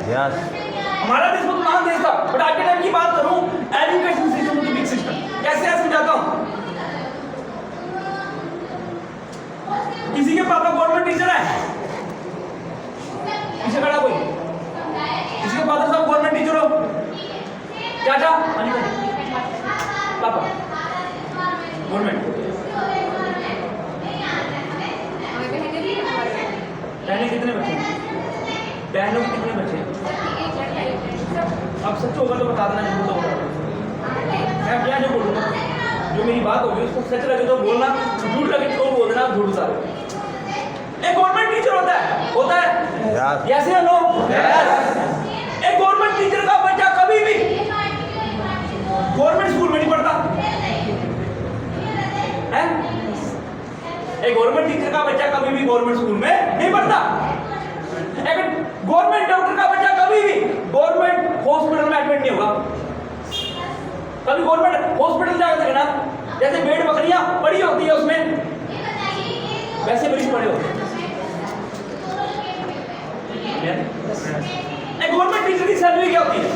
Yes. हमारा देश बहुत महान देश था, बट आज के टाइम की बात करूं, education system is big system. कैसे है समझाता हूं। किसी के पापा गवर्नमेंट टीचर है, पीछे खड़ा कोई, किसी के फादर साहब गवर्नमेंट टीचर हो, चाचा पापा गवर्नमेंट, बहने कितने बच्चे हैं? बहनों के कितने बच्चे हैं? अब सच होगा तो बता देना, झूठ तो होगा मैं क्या जो बोलूँगा, जो मेरी बात होगी उसको सच लगे तो बोलना, झूठ लगे तो बोल देना, झूठ उतारो। एक गवर्नमेंट टीचर होता है यस या नो? एक गवर्नमेंट टीचर का बच्चा कभी भी गवर्नमेंट स्कूल में नहीं पढ़ता है। एक गवर्नमेंट टीचर का बच्चा कभी भी गवर्नमेंट स्कूल में नहीं पढ़ता। एक गवर्नमेंट डॉक्टर का बच्चा कभी भी गवर्नमेंट हॉस्पिटल में एडमिट नहीं होगा। कभी गवर्नमेंट हॉस्पिटल जाकर देखना, जैसे भेड़ बकरियां बड़ी होती है उसमें वैसे मरीज पड़े होते हैं। एक गवर्नमेंट टीचर की सैलरी क्या होती है?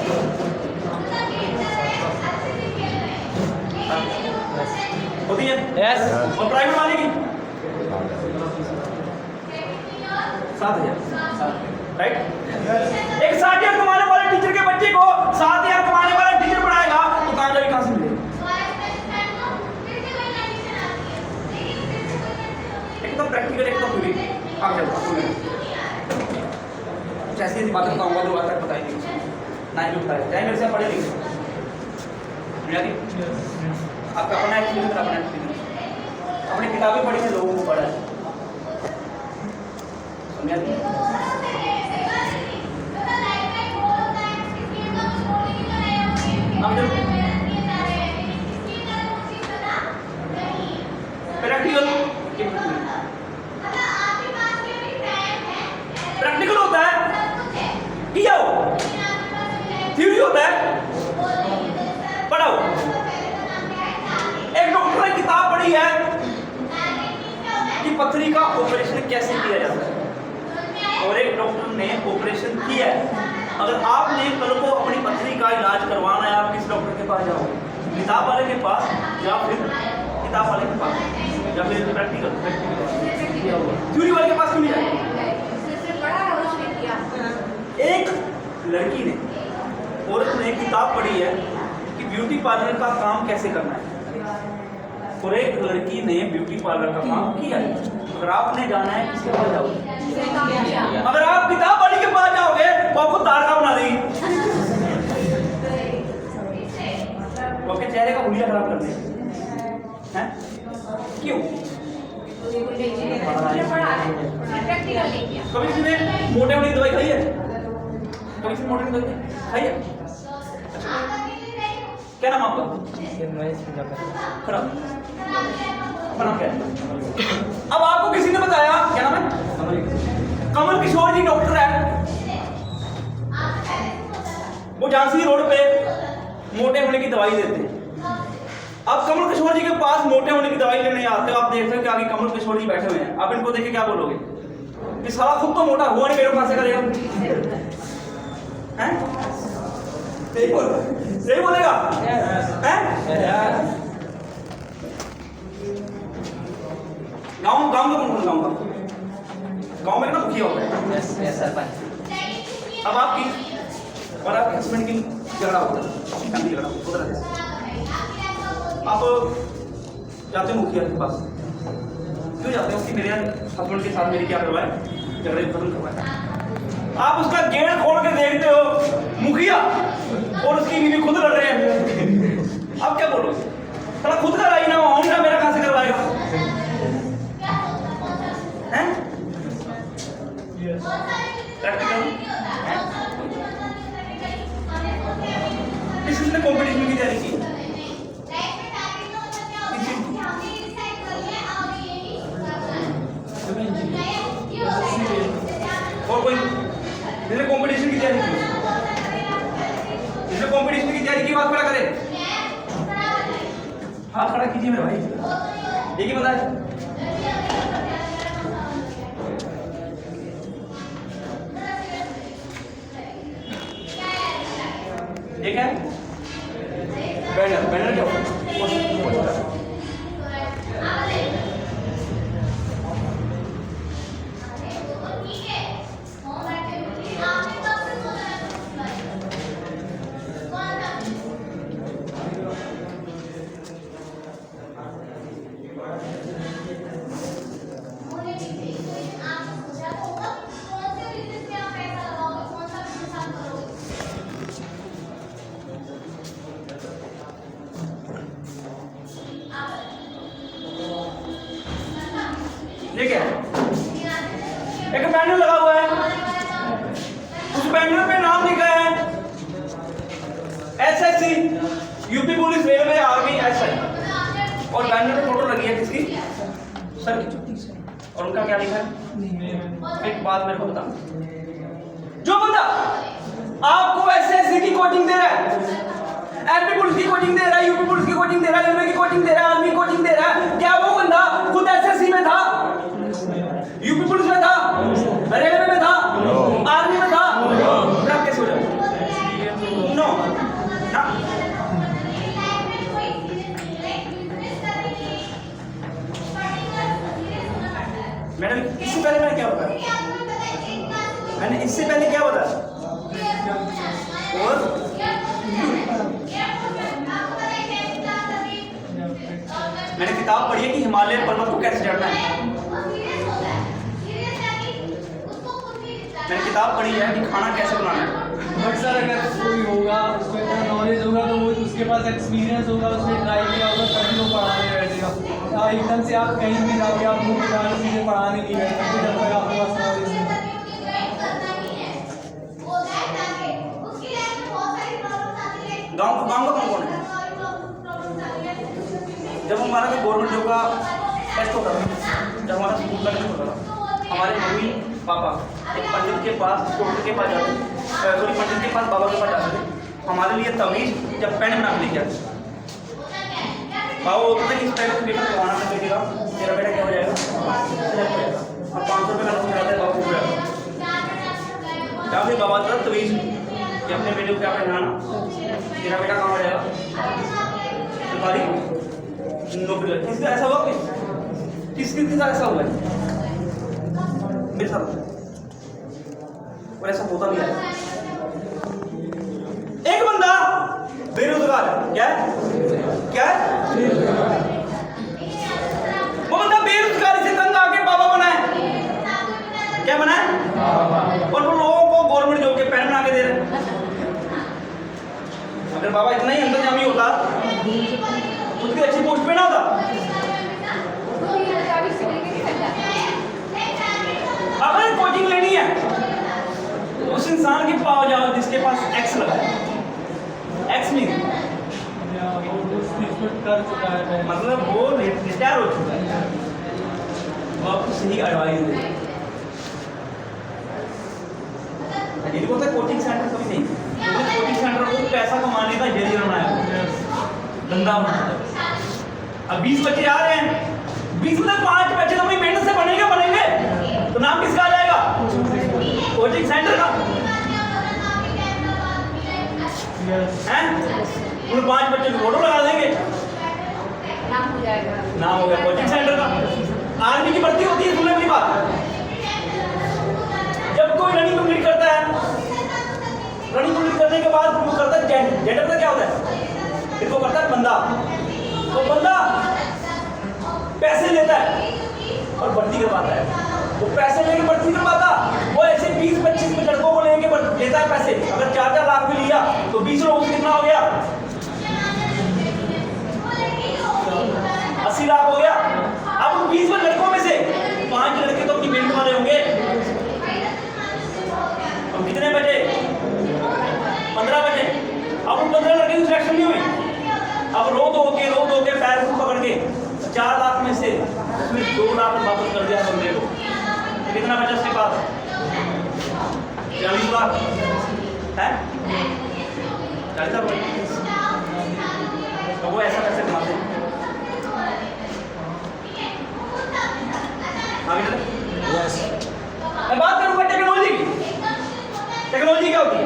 होती है यस। और प्राइवेट वाले की 7,000 राइट। एक 60,000 कमाने वाले टीचर के बच्चे को 7,000 कमाने वाला टीचर पढ़ाएगा तो कामयाबी कहां से मिलेगी? एक तो प्रैक्टिकल, एक तो थ्योरी। आगे चलता हूं, ऐसी ऐसी बातें बताऊंगा जो आज तक बताई नहीं, ना ही बताया चाहे मेरे से पढ़े लिखे। आपका अपना एक्सपीरियंस, अपना एक्सपीरियंस, अपनी किताबें पढ़ी है, लोगों को पढ़ा है, समझा नहीं? प्रैक्टिकल, प्रैक्टिकल होता है किया हो, थ्योरी होता है पढ़ाओ। एक डॉक्टर ने किताब पढ़ी है कि पथरी का ऑपरेशन कैसे किया जाता है, और एक डॉक्टर ने ऑपरेशन किया है। अगर आपने कल को अपनी पथरी का इलाज करवाना है, आप किस डॉक्टर के पास जाओगे? किताब वाले के पास या फिर किताब वाले के पास या फिर प्रैक्टिकल थ्योरी वाले के पास क्यों नहीं जाएंगे? एक लड़की ने, औरत ने किताब पढ़ी है कि ब्यूटी पार्लर का काम कैसे करना है, और एक लड़की ने ब्यूटी पार्लर का काम किया है। अगर आपने जाना है किसके पास जाओगे? अगर आप किताब वाली के पास जाओगे वो आपको तारका बना देगी, वो आपके चेहरे का हुलिया खराब कर देगी। हैं? क्यों? कभी किसी ने मोटे होने की दवाई खाई है? कभी किसी मोटे होने की दवाई खाई है? क्या नाम आपका? खराब नाम क्या है? अब आपको किसी ने बताया, क्या नाम है? कमल किशोर जी डॉक्टर है, वो झांसी रोड पे मोटे होने की दवाई देते हैं। अब कमल किशोर जी के पास मोटे होने की दवाई लेने आते हो, आप देखते हो कि आगे कमल किशोर जी बैठे हुए हैं, आप इनको देख के क्या बोलोगे? कि साला खुद तो मोटा हुआ नहीं, मेरे पास से करेगा? हैं? सही बोलेगा? हैं? गाँव में कौन गाँव में ना मुखिया होता है। अब आपकी और आपके हस्बैंड की झगड़ा होता है, फैमिली झगड़ा होता है, आप जाते हो मुखिया के पास, क्यों जाते हो? कि मेरे हस्बैंड के साथ मेरी क्या करवाए, झगड़े खत्म करवाए। आप उसका गेट खोल के देखते हो मुखिया और उसकी बीवी खुद लड़ रहे हैं, आप क्या बोलोगे? थोड़ा खुद का राजी ना हो, मेरा कहां से करवाएगा? हैं? प्रैक्टिकल इसने कंपटीशन की तैयारी की, और कोई जिसने कंपटीशन की तैयारी की, जिसने कंपटीशन की तैयारी की बात खड़ा करे, हाथ खड़ा कीजिए मेरे भाई, एक ही बताया। एक है बैनर। बैनर क्या होता है? ये क्या है? एक बैनर लगा हुआ है, उस बैनर पे नाम लिखा है SSC, UP police, railway, army, SI, और बैनर पे फोटो लगी है किसकी? सर की। और उनका क्या लिखा है? एक बात मेरे को बता, जो बंदा आपको SSC की कोचिंग दे रहा है, एमपी पुलिस की कोचिंग दे रहा है, यूपी पुलिस की कोचिंग दे रहा है, रेलवे की कोचिंग दे रहा है, आर्मी की कोचिंग दे रहा है, क्या वो बंदा खुद SSC में था, यूपी पुलिस में था, रेलवे में था, आर्मी में था? क्या कैसे हो जाए? नो ना। मैडम इससे पहले मैंने क्या बताया? मैंने इससे पहले क्या बताया? और मैंने किताब पढ़ी है कि हिमालय पर्वत को कैसे चढ़ना है। मैंने किताब पढ़ी है कि खाना कैसे बनाना है। बट सर अगर कोई होगा उसको इतना नॉलेज होगा तो वो उसके पास एक्सपीरियंस होगा, उसने ट्राई किया होगा, तभी वो पढ़ाने बैठेगा। एकदम से आप कहीं भी जाओगे, आप मुख्य कारण सीधे पढ़ाने नहीं बैठे, जब तक आपके पास नॉलेज नहीं। गांव का कौन कौन है? जब हमारा कोई गवर्नमेंट जॉब का टेस्ट होता था, जब हमारा स्कूल का टेस्ट होता था, हमारे मम्मी पापा एक पंडित के पास, डॉक्टर के पास जाते थे, सॉरी पंडित के पास, बाबा के पास जाते थे हमारे लिए तमीज जब पेन बना के लेके आते। बाबा बोलते थे कि इस पेन को पेपर करवाना था बेटे का, तेरा बेटा क्या हो जाएगा? और 500 रुपये का नोट कराते हैं, बाबा हो जाएगा। या फिर बाबा था तमीज कि अपने बेटे को क्या पहनाना, तेरा बेटा कहाँ हो जाएगा? सरकारी नौकरी। किसका ऐसा हुआ? किसके साथ ऐसा हुआ है? मेरे साथ। और ऐसा होता भी है। एक बंदा बेरोजगार है, क्या है? क्या है? वो बंदा बेरोजगारी से तंग आके बाबा बना है। क्या बना है? और वो लोगों को गवर्नमेंट जॉब के पेन बना के दे रहे हैं। अगर बाबा इतना ही अंतर्यामी होता, उसकी अच्छी पोस्ट पे ना होता। अगर कोचिंग लेनी है तो उस इंसान के पास जाओ जिसके पास एक्स लगा है। एक्स मीन कर चुका है, मतलब वो रिटायर हो चुका है, वो आपको सही एडवाइस दे। यदि बोलता है कोचिंग सेंटर कभी नहीं, कोचिंग सेंटर को पैसा कमाने का जरिया बनाया, धंधा बनाया। अब 20 बच्चे आ रहे हैं, 20 में 5 बच्चे तो अपनी मेहनत से बनेंगे तो नाम किसका आ जाएगा? कोचिंग सेंटर का। हैं? उन 5 बच्चे को फोटो लगा देंगे, नाम हो जाएगा, नाम हो गया कोचिंग सेंटर का। आर्मी की भर्ती होती है, सुनने की बात। जब कोई रनिंग कंप्लीट करता है, रनिंग कंप्लीट करने के बाद वो करता है जेंडर का क्या होता है? फिर वो करता है बंदा। तो बंदा पैसे लेता है और भर्ती करवाता है। वो पैसे लेके भर्ती करवाता, वो ऐसे 20-25 लड़कों को लेके लेता है पैसे। अगर 4-4 लाख भी लिया तो 20 लोगों से कितना हो गया? 80 लाख हो गया। अब उन 20 लड़कों में से 5 लड़के तो अपनी मेहनत वाले होंगे। अब कितने बचे? 15 बचे। अब उन 15 लड़के की सिलेक्शन नहीं हुई। अब रो दो के पैर को पकड़ के 4 लाख में से उसमें 2 लाख वापस कर दिया बंदे को। कितना बचा उसके पास? 40 लाख है। 40 लाख। तो वो ऐसा कैसे कमाते हैं? मैं बात करूंगा टेक्नोलॉजी की। टेक्नोलॉजी क्या होती है?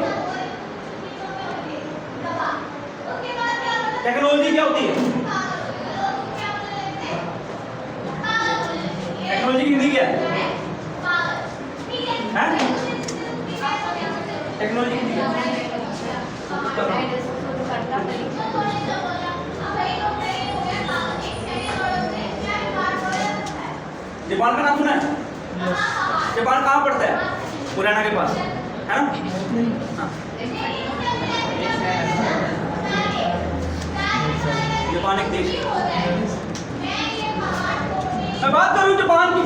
टेक्नोलॉजी क्या होती है? टेक्नोलॉजी की हिंदी क्या है? टेक्नोलॉजी की हिंदी क्या है? जापान का नाम सुना है? जापान कहाँ पड़ता है? मुरैना के पास, है ना? हाँ। जापान एक देश है। मैं बात करूं जापान की,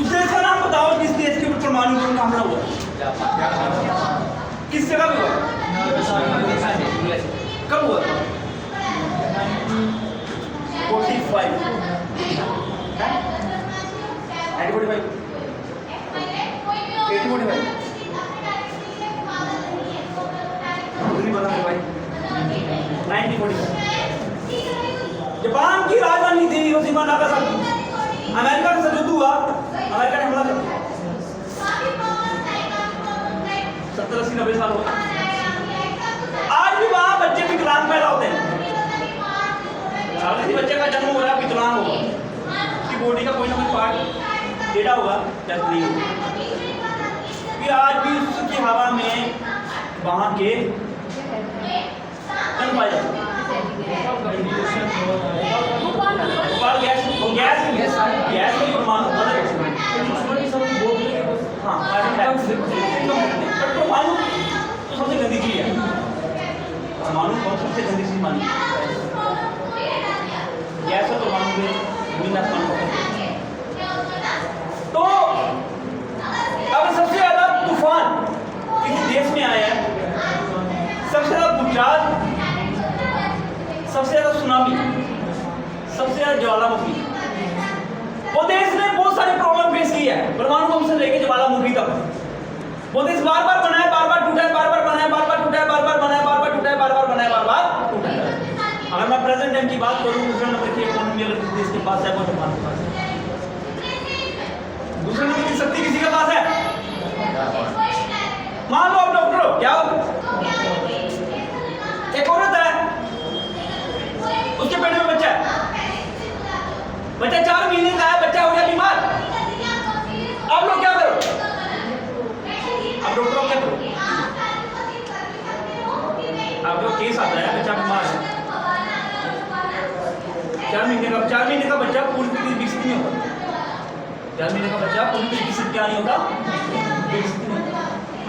उस देश का नाम बताओ जिस देश के ऊपर परमाणु बम का हमला हुआ। किस जगह पे हुआ? कब हुआ? 45 जापान की राजधानी थी हिरोशिमा नागासाकी। अमेरिका के साथ युद्ध हुआ, अमेरिका ने हमला कर दिया। 70, 80, 90 साल हो गए। आज भी वहां बच्चे विकलांग पैदा होते हैं। अगर किसी बच्चे का जन्म हो रहा है विकलांग होगा, उसकी बॉडी का कोई ना कोई पार्ट टेढ़ा होगा, टेस्ट नहीं होगा। कि आज भी उसकी हवा में वहां के जन्म पाए जाते हैं। गैस में परमाणु हाँ, परमाणु तो सबसे गंदी चीज है। परमाणु बहुत सबसे गंदी चीज मानी गैस और परमाणु में तो अब सबसे ज्यादा तूफान किसी देश में आया है, सबसे ज्यादा भूचाल, सबसे ज्यादा सुनामी, सबसे ज्यादा ज्वालामुखी। वो देश ने बहुत सारी प्रॉब्लम फेस की है, परमाणु बम से लेकर ज्वालामुखी तक। वो देश बार बार बना है, बार बार टूटा है, बार बार बना है, बार बार टूटा है, बार बार बना है, बार बार टूटा है, बार बार बना है, बार बार टूटा है। अगर मैं प्रेजेंट टाइम की बात करूं, दूसरे नंबर की इकोनॉमी अगर किसी देश के पास है वो जापान के पास है। दूसरे नंबर की शक्ति किसी के पास है? मान लो आप डॉक्टर हो, क्या हो? एक औरत है, उसके पेट में बच्चा है, बच्चा 4 महीने का है, बच्चा हो गया बीमार। आप लोग क्या करो? आप डॉक्टर क्या करो? आप लोग केस आता है, बच्चा बीमार है, 4 महीने का बच्चा पूरी तरीके से विकसित नहीं होता। 4 महीने का बच्चा पूरी तरीके से क्या नहीं होता? विकसित नहीं होता।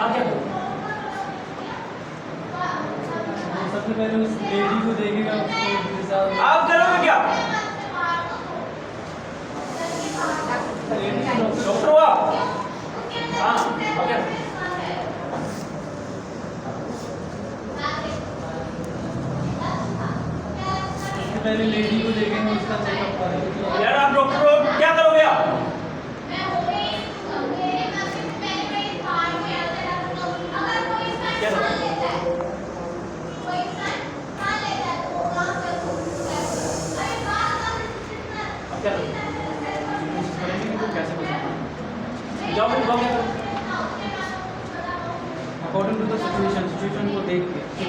आप क्या करो? सबसे पहले उस लेडी को देखेगा, आप करोगे क्या? डॉक्टर हो आप? हाँ, ओके। सबसे पहले लेडी को देखेंगे, उसका चेकअप करेंगे। यार आप डॉक्टर हो, क्या करोगे आप? क्या करोगे? क्या करोगे? कैसे जॉब में क्या करोगे? अकॉर्डिंग टू द सिचुएशन को देख के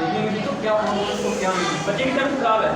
देखेंगे तो क्या होगा, उसको क्या नहीं। बच्चे की तबीयत खराब है,